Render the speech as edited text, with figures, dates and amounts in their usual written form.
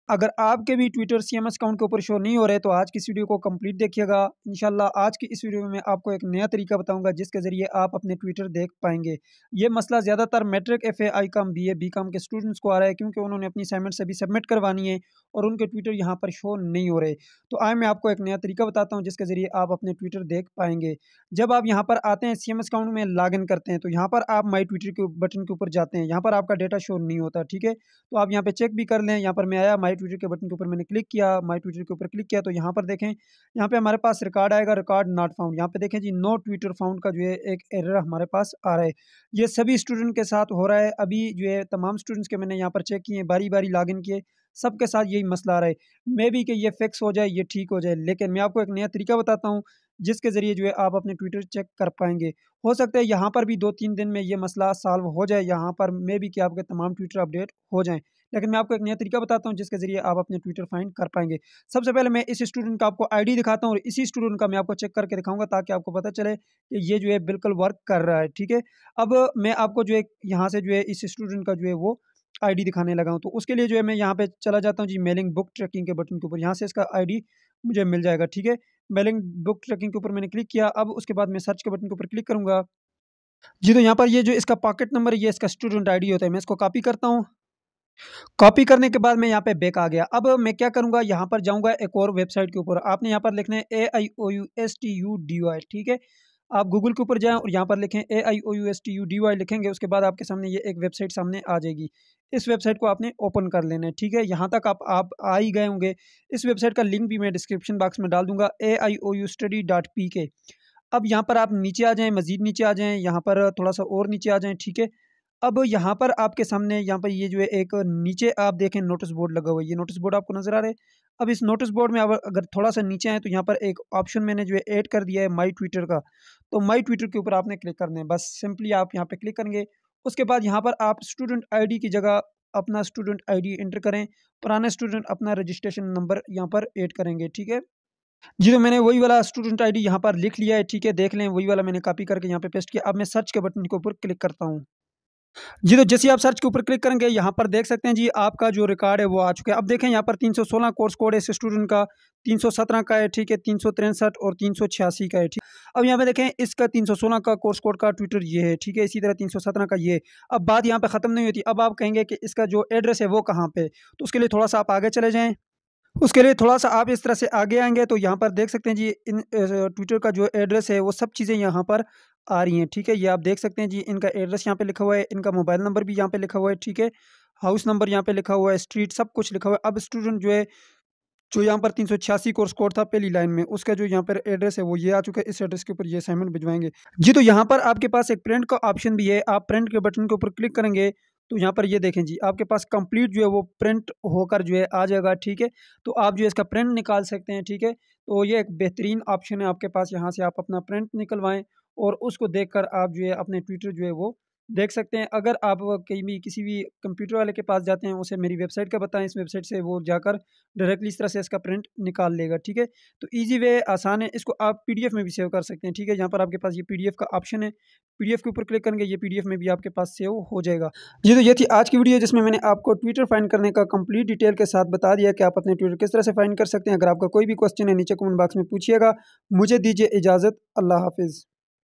अगर आपके भी ट्विटर सीएमएस अकाउंट के ऊपर शो नहीं हो रहे तो आज की इस वीडियो को कंप्लीट देखिएगा। इंशाल्लाह आज की इस वीडियो में मैं आपको एक नया तरीका बताऊंगा जिसके ज़रिए आप अपने ट्विटर देख पाएंगे। ये मसला ज़्यादातर matric FA ICom BA BCom के स्टूडेंट्स को आ रहा है क्योंकि उन्होंने अपनी असाइनमेंट्स अभी सबमिट करवानी है और उनके ट्विटर यहाँ पर शो नहीं हो रहे। तो आए मैं आपको एक नया तरीका बताता हूँ जिसके ज़रिए आप अपने ट्विटर देख पाएंगे। जब आप यहाँ पर आते हैं सीएमएस अकाउंट में लॉग इन करते हैं तो यहाँ पर आप माई ट्विटर के बटन के ऊपर जाते हैं। यहाँ पर आपका डेटा शो नहीं होता, ठीक है। तो आप यहाँ पे चेक भी कर लें। यहाँ पर मैं आया माई ट्विटर के बटन के ऊपर, मैंने क्लिक किया, माई ट्विटर के ऊपर क्लिक किया तो यहाँ पर देखें, यहाँ पे हमारे पास रिकॉर्ड आएगा, रिकॉर्ड नॉट फाउंड। यहाँ पे देखें जी नो ट्विटर फाउंड का जो है एक एरर हमारे पास आ रहा है। ये सभी स्टूडेंट के साथ हो रहा है। अभी जो है तमाम स्टूडेंट्स के मैंने यहाँ पर चेक किए, बारी बारी लॉग इन किए, सबके साथ यही मसला आ रहा है। मे बी कि ये फिक्स हो जाए, ये ठीक हो जाए, लेकिन मैं आपको एक नया तरीका बताता हूँ जिसके ज़रिए जो है आप अपने ट्विटर चेक कर पाएंगे। हो सकता है यहाँ पर भी 2-3 दिन में ये मसला सॉल्व हो जाए, यहाँ पर मे बी कि आपके तमाम ट्विटर अपडेट हो जाएं। लेकिन मैं आपको एक नया तरीका बताता हूँ जिसके ज़रिए आप अपने ट्विटर फाइंड कर पाएंगे। सबसे पहले मैं इस स्टूडेंट का आपको आईडी दिखाता हूँ और इसी स्टूडेंट का मैं आपको चेक करके दिखाऊंगा ताकि आपको पता चले कि ये जो है बिल्कुल वर्क कर रहा है, ठीक है। अब मैं आपको जो है यहाँ से जो है इस स्टूडेंट का जो है वो आईडी दिखाने लगा हूँ। तो उसके लिए जो है मैं यहाँ पे चला जाता हूँ जी मेलिंग बुक ट्रैकिंग के बटन के ऊपर, यहाँ से इसका आईडी मुझे मिल जाएगा, ठीक है। मेलिंग बुक ट्रैकिंग के ऊपर मैंने क्लिक किया। अब उसके बाद मैं सर्च के बटन के ऊपर क्लिक करूंगा जी। तो यहाँ पर ये जो इसका पॉकेट नंबर है, ये इसका स्टूडेंट आईडी होता है। मैं इसको कॉपी करता हूँ। कॉपी करने के बाद मैं यहाँ पे बैक आ गया। अब मैं क्या करूँगा, यहाँ पर जाऊँगा एक और वेबसाइट के ऊपर। आपने यहाँ पर लिखना है AIOUSTUDY, ठीक है। आप गूगल के ऊपर जाएँ और यहाँ पर लिखें AIOUSTUDY, लिखेंगे उसके बाद आपके सामने ये एक वेबसाइट सामने आ जाएगी। इस वेबसाइट को आपने ओपन कर लेना है, ठीक है। यहाँ तक आप आ ही गए होंगे। इस वेबसाइट का लिंक भी मैं डिस्क्रिप्शन बॉक्स में डाल दूँगा, AIOUstudy.pk। अब यहाँ पर आप नीचे आ जाएँ, मज़ीद नीचे आ जाएँ, यहाँ पर थोड़ा-सा और नीचे आ जाएँ, ठीक है। अब यहाँ पर आपके सामने यहाँ पर ये जो है एक नीचे आप देखें नोटिस बोर्ड लगा हुआ है। ये नोटिस बोर्ड आपको नज़र आ रहा है। अब इस नोटिस बोर्ड में अब अगर थोड़ा-सा नीचे आएँ तो यहाँ पर एक ऑप्शन मैंने जो है ऐड कर दिया है माई ट्विटर का। तो माई ट्विटर के ऊपर आपने क्लिक करना है। बस सिंपली आप यहाँ पे क्लिक करेंगे। उसके बाद यहाँ पर आप स्टूडेंट आईडी की जगह अपना स्टूडेंट आईडी एंटर करें। पुराने स्टूडेंट अपना रजिस्ट्रेशन नंबर यहाँ पर ऐड करेंगे, ठीक है। जी, तो मैंने वही वाला स्टूडेंट आईडी यहाँ पर लिख लिया है, ठीक है। देख लें, वही वाला मैंने कॉपी करके यहाँ पे पेस्ट किया। अब मैं सर्च के बटन के ऊपर क्लिक करता हूँ। जी, तो जैसे ही आप सर्च के ऊपर क्लिक करेंगे यहाँ पर देख सकते हैं जी आपका जो रिकॉर्ड है वो आ चुका है। अब देखें यहाँ पर 316 कोर्स कोड है इस स्टूडेंट का, 317 का है, ठीक है, 363 और 386 का है, ठीक। अब यहाँ पे देखें इसका 316 का कोर्स कोड का ट्विटर ये है, ठीक है। इसी तरह 317 का ये है। अब बात यहाँ पे ख़त्म नहीं होती। अब आप कहेंगे कि इसका जो एड्रेस है वो कहाँ पे, तो उसके लिए थोड़ा-सा आप आगे चले जाएँ। उसके लिए थोड़ा-सा आप इस तरह से आगे आएँगे तो यहाँ पर देख सकते हैं जी इन ट्विटर का जो एड्रेस है वो सब चीज़ें यहाँ पर आ रही हैं, ठीक है। ये आप देख सकते हैं जी इनका एड्रेस यहाँ पे लिखा हुआ है, इनका मोबाइल नंबर भी यहाँ पे लिखा हुआ है, ठीक है। हाउस नंबर यहाँ पे लिखा हुआ है, स्ट्रीट सब कुछ लिखा हुआ है। अब स्टूडेंट जो है, जो यहाँ पर 386 कोर्स कोड था पहली लाइन में, उसका जो यहाँ पर एड्रेस है वो ये आ चुका है। इस एड्रेस के ऊपर ये असाइनमेंट भिजवाएँगे। जी, तो यहाँ पर आपके पास एक प्रिंट का ऑप्शन भी है। आप प्रिंट के बटन के ऊपर क्लिक करेंगे तो यहाँ पर ये देखें जी आपके पास कंप्लीट जो है वो प्रिंट होकर जो है आ जाएगा, ठीक है। तो आप जो है इसका प्रिंट निकाल सकते हैं, ठीक है। तो ये एक बेहतरीन ऑप्शन है आपके पास। यहाँ से आप अपना प्रिंट निकलवाएँ और उसको देखकर आप जो है अपने ट्विटर जो है वो देख सकते हैं। अगर आप कहीं भी किसी भी कंप्यूटर वाले के पास जाते हैं, उसे मेरी वेबसाइट का बताएं, इस वेबसाइट से वो जाकर डायरेक्टली इस तरह से इसका प्रिंट निकाल लेगा, ठीक है। तो ईजी वे आसान है। इसको आप पीडीएफ में भी सेव कर सकते हैं, ठीक है। यहाँ पर आपके पास ये पीडीएफ का ऑप्शन है, पीडीएफ के ऊपर क्लिक करेंगे, ये पीडीएफ में भी आपके पास सेव हो जाएगा। जी, तो ये थी आज की वीडियो जिसमें मैंने आपको ट्विटर फाइंड करने का कंप्लीट डिटेल के साथ बता दिया कि आप अपने ट्विटर किस तरह से फाइंड कर सकते हैं। अगर आपका कोई भी क्वेश्चन है नीचे कमेंट बॉक्स में पूछिएगा। मुझे दीजिए इजाज़त। अल्लाह हाफिज़।